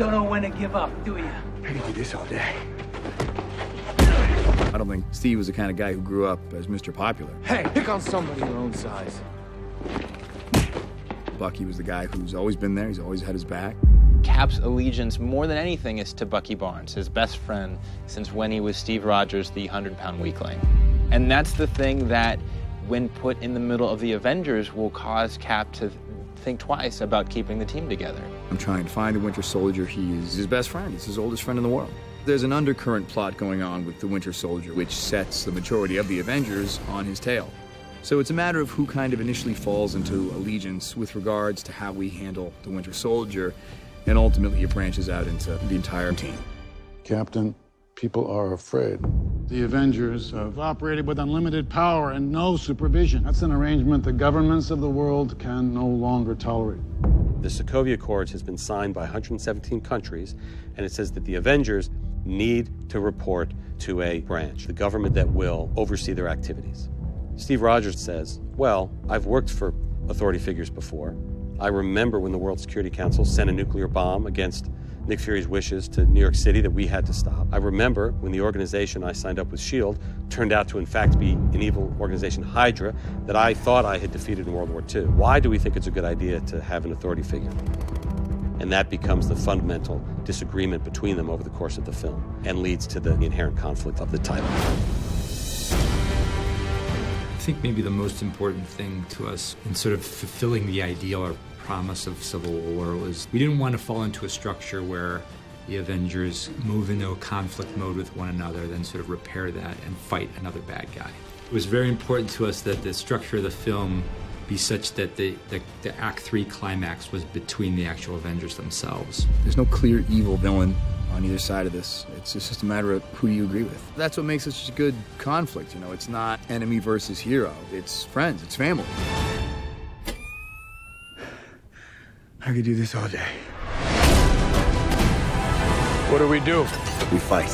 don't know when to give up, do you? I could do this all day. I don't think Steve was the kind of guy who grew up as Mr. Popular. Hey, pick on somebody your own size. Bucky was the guy who's always been there. He's always had his back. Cap's allegiance, more than anything, is to Bucky Barnes, his best friend since when he was Steve Rogers, the 100-pound weakling. And that's the thing that, when put in the middle of the Avengers, will cause Cap to think twice about keeping the team together. I'm trying to find the Winter Soldier. He is his best friend. He's his oldest friend in the world. There's an undercurrent plot going on with the Winter Soldier, which sets the majority of the Avengers on his tail. So it's a matter of who kind of initially falls into allegiance with regards to how we handle the Winter Soldier, and ultimately it branches out into the entire team. Captain, people are afraid. The Avengers have operated with unlimited power and no supervision. That's an arrangement the governments of the world can no longer tolerate. The Sokovia Accords has been signed by 117 countries, and it says that the Avengers need to report to a branch, the government that will oversee their activities. Steve Rogers says, well, I've worked for authority figures before. I remember when the World Security Council sent a nuclear bomb against Nick Fury's wishes to New York City that we had to stop. I remember when the organization I signed up with S.H.I.E.L.D. turned out to in fact be an evil organization, Hydra, that I thought I had defeated in World War II. Why do we think it's a good idea to have an authority figure? And that becomes the fundamental disagreement between them over the course of the film and leads to the inherent conflict of the title. I think maybe the most important thing to us in sort of fulfilling the ideal or promise of Civil War was we didn't want to fall into a structure where the Avengers move into a conflict mode with one another, then sort of repair that and fight another bad guy. It was very important to us that the structure of the film be such that the Act 3 climax was between the actual Avengers themselves. There's no clear evil villain on either side of this. It's just a matter of who do you agree with. That's what makes it such a good conflict, you know. It's not enemy versus hero. It's friends, it's family. I could do this all day. What do? We fight.